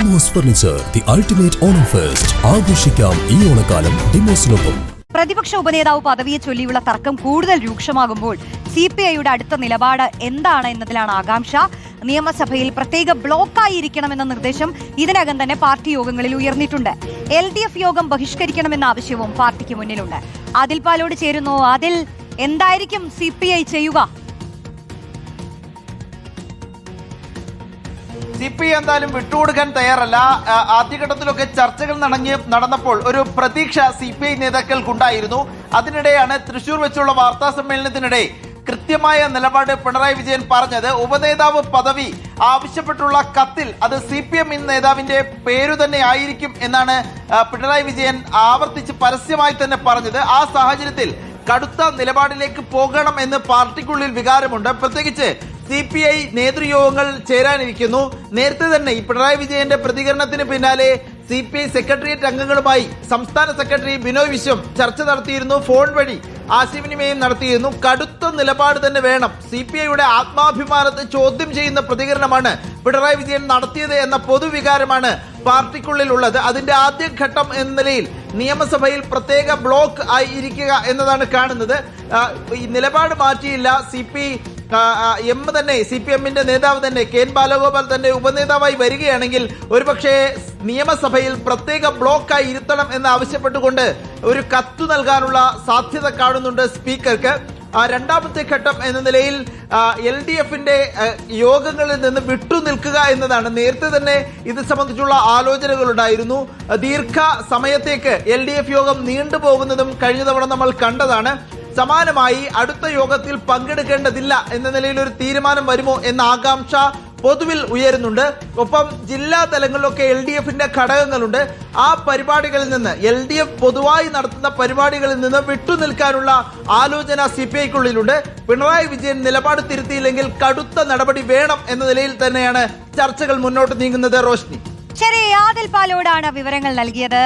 Demos furniture, the ultimate Onam fest. ആഘോഷിക്കാം ഈ ഓണക്കാലം ഡിമോസിനൊപ്പം. പ്രതിപക്ഷ ഉപനേതാവ് പദവിയെ ചൊല്ലിയുള്ള തർക്കം കൂടുതൽ രൂക്ഷമാകുമ്പോൾ CPIയുടെ അടുത്ത നിലപാട് എന്താണ് എന്നതിലാണ് ആകാംക്ഷ. നിയമസഭയിൽ പ്രത്യേക ബ്ലോക്കായിരിക്കണമെന്ന നിർദ്ദേശം ഇതിനകം തന്നെ പാർട്ടി യോഗങ്ങളിൽ ഉയർന്നിട്ടുണ്ട്. LDF യോഗം ബഹിഷ്കരിക്കണമെന്ന ആവശ്യവും പാർട്ടിക്ക് മുന്നിലുണ്ട്. ആദിൽ പാലോട് ചേരുന്നു. അതിൽ എന്തായിരിക്കും CPI ചെയ്യുക? CPI എന്തായാലും വിട്ടുകൊടുക്കാൻ തയ്യാറല്ല. ആദ്യഘട്ടത്തിലൊക്കെ ചർച്ചകൾ നടന്നപ്പോൾ ഒരു പ്രതീക്ഷ CPI നേതാക്കൾക്കുണ്ടായിരുന്നു. അതിനിടെയാണ് തൃശൂർ വെച്ചുള്ള വാർത്താ സമ്മേളനത്തിനിടെ കൃത്യമായ നിലപാട് പിണറായി വിജയൻ പറഞ്ഞത്. ഉപനേതാവ് പദവി ആവശ്യപ്പെട്ടുള്ള കത്തിൽ അത് CPM നേതാവിന്റെ പേരു തന്നെ ആയിരിക്കും എന്നാണ് പിണറായി വിജയൻ ആവർത്തിച്ച് പരസ്യമായി തന്നെ പറഞ്ഞത്. ആ സാഹചര്യത്തിൽ കടുത്ത നിലപാടിലേക്ക് പോകണം എന്ന് പാർട്ടിക്കുള്ളിൽ വികാരമുണ്ട്. പ്രത്യേകിച്ച് CPI നേതൃയോഗങ്ങൾ ചേരാനിരിക്കുന്നു. നേരത്തെ തന്നെ ഈ പിണറായി വിജയന്റെ പ്രതികരണത്തിന് പിന്നാലെ CPI സെക്രട്ടേറിയറ്റ് അംഗങ്ങളുമായി സംസ്ഥാന സെക്രട്ടറി ബിനോയ് വിശ്വം ചർച്ച നടത്തിയിരുന്നു. ഫോൺ വഴി ആശയവിനിമയം നടത്തിയിരുന്നു. കടുത്ത നിലപാട് തന്നെ വേണം. CPIയുടെ ആത്മാഭിമാനത്തെ ചോദ്യം ചെയ്യുന്ന പ്രതികരണമാണ് പിണറായി വിജയൻ നടത്തിയത് എന്ന പൊതുവികാരമാണ് പാർട്ടിക്കുള്ളിൽ ഉള്ളത്. അതിന്റെ ആദ്യഘട്ടം എന്ന നിലയിൽ നിയമസഭയിൽ പ്രത്യേക ബ്ലോക്ക് ആയി ഇരിക്കുക എന്നതാണ് കാണുന്നത്. ഈ നിലപാട് മാറ്റിയില്ല. CPMന്റെ നേതാവ് തന്നെ KN ബാലഗോപാൽ തന്നെ ഉപനേതാവായി വരികയാണെങ്കിൽ ഒരുപക്ഷെ നിയമസഭയിൽ പ്രത്യേക ബ്ലോക്കായി ഇരുത്തണം എന്ന് ആവശ്യപ്പെട്ടുകൊണ്ട് ഒരു കത്ത് നൽകാനുള്ള സാധ്യത കാണുന്നുണ്ട് സ്പീക്കർക്ക്. രണ്ടാമത്തെ ഘട്ടം എന്ന നിലയിൽ LDFന്റെ യോഗങ്ങളിൽ നിന്ന് വിട്ടുനിൽക്കുക എന്നതാണ്. നേരത്തെ തന്നെ ഇത് സംബന്ധിച്ചുള്ള ആലോചനകളുണ്ടായിരുന്നു. ദീർഘ സമയത്തേക്ക് LDF യോഗം നീണ്ടുപോകുന്നതും കഴിഞ്ഞ തവണ നമ്മൾ കണ്ടതാണ്. സമാനമായി അടുത്ത യോഗത്തിൽ പങ്കെടുക്കേണ്ടതില്ല എന്ന നിലയിൽ ഒരു തീരുമാനം വരുമോ എന്ന ആകാംക്ഷ പൊതുവിൽ ഉയരുന്നുണ്ട്. ഒപ്പം ജില്ലാ തലങ്ങളിലൊക്കെ LDFന്റെ ഘടകങ്ങളുണ്ട്. ആ പരിപാടികളിൽ നിന്ന് LDF പൊതുവായി നടത്തുന്ന പരിപാടികളിൽ നിന്ന് വിട്ടുനിൽക്കാനുള്ള ആലോചന CPIക്കുള്ളിലുണ്ട്. പിണറായി വിജയൻ നിലപാട് തിരുത്തിയില്ലെങ്കിൽ കടുത്ത നടപടി വേണം എന്ന നിലയിൽ തന്നെയാണ് ചർച്ചകൾ മുന്നോട്ട് നീങ്ങുന്നത്. റോഷ്നി, ശരി, ആദിൽ പാലോടാണ് വിവരങ്ങൾ നൽകിയത്.